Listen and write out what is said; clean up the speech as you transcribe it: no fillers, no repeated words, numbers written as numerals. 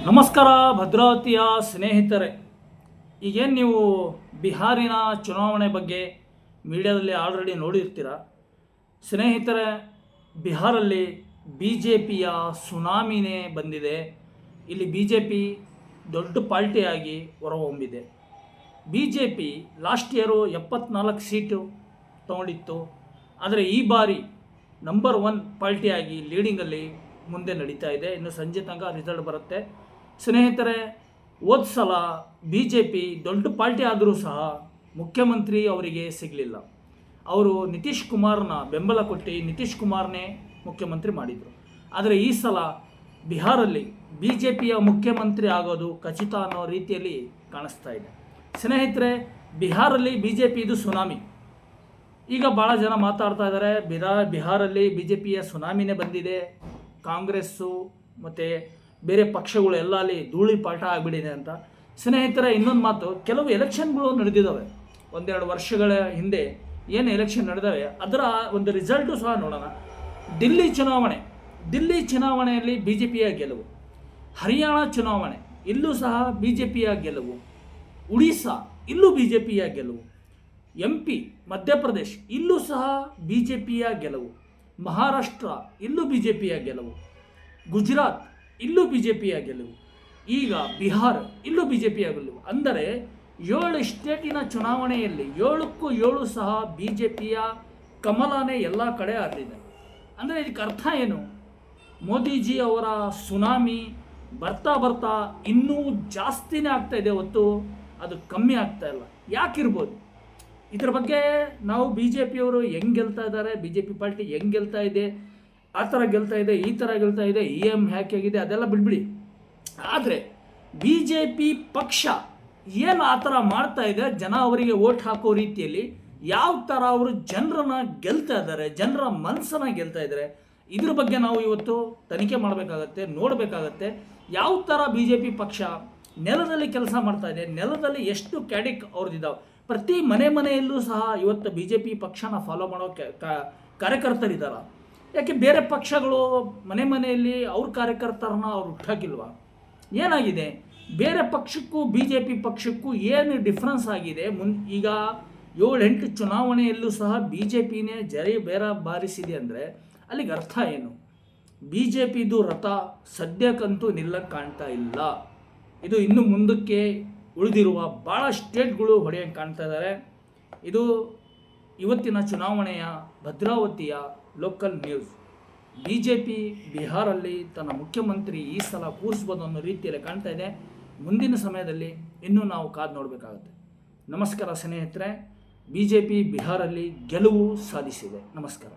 ನಮಸ್ಕಾರ ಭದ್ರಾವತಿಯ ಸ್ನೇಹಿತರೆ. ಈಗೇನು ನೀವು ಬಿಹಾರಿನ ಚುನಾವಣೆ ಬಗ್ಗೆ ಮೀಡಿಯಾದಲ್ಲಿ ಆಲ್ರೆಡಿ ನೋಡಿರ್ತೀರ. ಸ್ನೇಹಿತರೆ, ಬಿಹಾರಲ್ಲಿ ಬಿ ಜೆ ಪಿಯ ಸುನಾಮಿನೇ ಬಂದಿದೆ. ಇಲ್ಲಿ ಬಿ ಜೆ ಪಿ ದೊಡ್ಡ ಪಾರ್ಟಿಯಾಗಿ ಹೊರಹೊಮ್ಮಿದೆ. BJP last year 74 seat ತಗೊಂಡಿತ್ತು. ಆದರೆ ಈ ಬಾರಿ ನಂಬರ್ 1 ಪಾರ್ಟಿಯಾಗಿ ಲೀಡಿಂಗಲ್ಲಿ ಮುಂದೆ ನಡೀತಾ ಇದೆ. ಇನ್ನು ಸಂಜೆ ತನಕ ರಿಸಲ್ಟ್ ಬರುತ್ತೆ. ಸ್ನೇಹಿತರೆ, ಹೋದ ಸಲ ಬಿ ಜೆ ಪಿ ದೊಡ್ಡ ಪಾರ್ಟಿ ಆದರೂ ಸಹ ಮುಖ್ಯಮಂತ್ರಿ ಅವರಿಗೆ ಸಿಗಲಿಲ್ಲ. ಅವರು ನಿತೀಶ್ ಕುಮಾರ್ನ ಬೆಂಬಲ ಕೊಟ್ಟು ನಿತೀಶ್ ಕುಮಾರ್ನೇ ಮುಖ್ಯಮಂತ್ರಿ ಮಾಡಿದರು. ಆದರೆ ಈ ಸಲ ಬಿಹಾರಲ್ಲಿ ಬಿ ಜೆ ಪಿಯ ಮುಖ್ಯಮಂತ್ರಿ ಆಗೋದು ಖಚಿತ ಅನ್ನೋ ರೀತಿಯಲ್ಲಿ ಕಾಣಿಸ್ತಾ ಇದೆ. ಸ್ನೇಹಿತರೆ, ಬಿಹಾರಲ್ಲಿ ಬಿ ಜೆ ಪಿ ಇದು ಸುನಾಮಿ. ಈಗ ಭಾಳ ಜನ ಮಾತಾಡ್ತಾ ಇದ್ದಾರೆ, ಬಿಹಾರಲ್ಲಿ ಬಿ ಜೆ ಪಿಯ ಸುನಾಮಿನೇ ಬಂದಿದೆ, ಕಾಂಗ್ರೆಸ್ಸು ಮತ್ತು ಬೇರೆ ಪಕ್ಷಗಳು ಎಲ್ಲ ಅಲ್ಲಿ ಧೂಳಿ ಪಾಠ ಆಗಿಬಿಟ್ಟಿದೆ ಅಂತ. ಸ್ನೇಹಿತರೆ, ಇನ್ನೊಂದು ಮಾತು, ಕೆಲವು ಎಲೆಕ್ಷನ್ಗಳು ನಡೆದಿದ್ದಾವೆ. ಒಂದೆರಡು ವರ್ಷಗಳ ಹಿಂದೆ ಏನು ಎಲೆಕ್ಷನ್ ನಡೆದವೆ ಅದರ ಒಂದು ರಿಸಲ್ಟು ಸಹ ನೋಡೋಣ. ದಿಲ್ಲಿ ಚುನಾವಣೆಯಲ್ಲಿ ಬಿ ಜೆ ಪಿಯ ಗೆಲುವು, ಹರಿಯಾಣ ಚುನಾವಣೆ ಇಲ್ಲೂ ಸಹ ಬಿ ಜೆ ಪಿಯ ಗೆಲುವು, ಒಡಿಸ್ಸಾ ಇಲ್ಲೂ ಬಿ ಜೆ ಪಿಯ ಗೆಲುವು, MP ಮಧ್ಯಪ್ರದೇಶ್ ಇಲ್ಲೂ ಸಹ ಬಿ ಜೆ ಪಿಯ ಗೆಲುವು, ಮಹಾರಾಷ್ಟ್ರ ಇಲ್ಲೂ ಬಿ ಜೆ ಪಿಯ ಗೆಲುವು, ಗುಜರಾತ್ ಇಲ್ಲೂ ಬಿ ಜೆ ಪಿಯ ಗೆಲುವು, ಈಗ ಬಿಹಾರ ಇಲ್ಲೂ ಬಿ ಜೆ ಪಿಯ ಗೆಲುವು. ಅಂದರೆ 7 ಸ್ಟೇಟಿನ ಚುನಾವಣೆಯಲ್ಲಿ 7ಕ್ಕೂ 7 ಸಹ ಬಿ ಜೆ ಪಿಯ ಕಮಲನೇ ಎಲ್ಲ ಕಡೆ ಹರಿದಿದೆ. ಅಂದರೆ ಇದಕ್ಕೆ ಅರ್ಥ ಏನು? ಮೋದಿಜಿ ಅವರ ಸುನಾಮಿ ಬರ್ತಾ ಇನ್ನೂ ಜಾಸ್ತಿನೇ ಆಗ್ತಾ ಇದೆ ಹೊತ್ತು ಅದು ಕಮ್ಮಿ ಆಗ್ತಾ ಇಲ್ಲ. ಯಾಕಿರ್ಬೋದು? ಇದರ ಬಗ್ಗೆ ನಾವು ಬಿ ಜೆ ಪಿಯವರು ಹೆಂಗೆ ಗೆಲ್ತಾ ಇದ್ದಾರೆ, ಬಿ ಜೆ ಪಿ ಪಾರ್ಟಿ ಹೆಂಗೆ ಗೆಲ್ತಾ ಇದೆ, ಆ ಥರ ಗೆಲ್ತಾ ಇದೆ, ಈ ಥರ ಗೆಲ್ತಾ ಇದೆ, EM ಹ್ಯಾಕ್ ಆಗಿದೆ, ಅದೆಲ್ಲ ಬಿಡ್ಬಿಡಿ. ಆದರೆ ಬಿ ಜೆ ಪಿ ಪಕ್ಷ ಏನು ಆ ಥರ ಮಾಡ್ತಾ ಇದೆ, ಜನ ಅವರಿಗೆ ವೋಟ್ ಹಾಕೋ ರೀತಿಯಲ್ಲಿ ಯಾವ ಥರ ಅವರು ಜನರನ್ನ ಗೆಲ್ತಾ ಇದ್ದಾರೆ, ಜನರ ಮನಸ್ಸನ್ನು ಗೆಲ್ತಾ ಇದ್ದಾರೆ, ಇದ್ರ ಬಗ್ಗೆ ನಾವು ಇವತ್ತು ತನಿಖೆ ಮಾಡಬೇಕಾಗತ್ತೆ, ನೋಡಬೇಕಾಗತ್ತೆ. ಯಾವ ಥರ ಬಿ ಜೆ ಪಿ ಪಕ್ಷ ನೆಲದಲ್ಲಿ ಕೆಲಸ ಮಾಡ್ತಾ ಇದೆ, ನೆಲದಲ್ಲಿ ಎಷ್ಟು ಕ್ಯಾಡಿಕ್ ಅವ್ರದ್ದಿದ್ದಾವೆ. ಪ್ರತಿ ಮನೆಯಲ್ಲೂ ಸಹ ಇವತ್ತು ಬಿ ಜೆ ಪಿ ಪಕ್ಷನ ಫಾಲೋ ಮಾಡೋ ಕಾರ್ಯಕರ್ತರಿದ್ದಾರೆ. ಯಾಕೆ ಬೇರೆ ಪಕ್ಷಗಳು ಮನೆಯಲ್ಲಿ ಅವ್ರ ಕಾರ್ಯಕರ್ತರನ್ನ ಅವ್ರು ಹುಟ್ಟಾಕಿಲ್ವಾ? ಏನಾಗಿದೆ? ಬೇರೆ ಪಕ್ಷಕ್ಕೂ ಬಿ ಜೆ ಪಿ ಪಕ್ಷಕ್ಕೂ ಏನು ಡಿಫ್ರೆನ್ಸ್ ಆಗಿದೆ? ಈಗ 7-8 ಚುನಾವಣೆಯಲ್ಲೂ ಸಹ ಬಿ ಜೆ ಪಿನೇ ಬೇರ ಬಾರಿಸಿದೆ ಅಂದರೆ ಅಲ್ಲಿಗೆ ಅರ್ಥ ಏನು? ಬಿ ಜೆ ಪಿದು ರಥ ಸದ್ಯಕ್ಕಂತೂ ನಿಲ್ಲಕ್ಕೆ ಕಾಣ್ತಾ ಇಲ್ಲ. ಇದು ಇನ್ನು ಮುಂದಕ್ಕೆ ಉಳಿದಿರುವ ಭಾಳ ಸ್ಟೇಟ್ಗಳು ಹೊಡೆಯಂಗೆ ಕಾಣ್ತಾ ಇದ್ದಾರೆ. ಇದು ಇವತ್ತಿನ ಚುನಾವಣೆಯ ಭದ್ರಾವತಿಯ local news. BJP ಬಿಹಾರಲ್ಲಿ ತನ್ನ ಮುಖ್ಯಮಂತ್ರಿ ಈ ಸಲ ಕೂರಿಸ್ಬೋದು ಅನ್ನೋ ರೀತಿಯಲ್ಲಿ ಕಾಣ್ತಾ ಇದೆ. ಮುಂದಿನ ಸಮಯದಲ್ಲಿ ಇನ್ನೂ ನಾವು ಕಾದು ನೋಡಬೇಕಾಗುತ್ತೆ. ನಮಸ್ಕಾರ ಸ್ನೇಹಿತರೆ, ಬಿ ಜೆ ಪಿ ಬಿಹಾರಲ್ಲಿ ಗೆಲುವು ಸಾಧಿಸಿದೆ. ನಮಸ್ಕಾರ.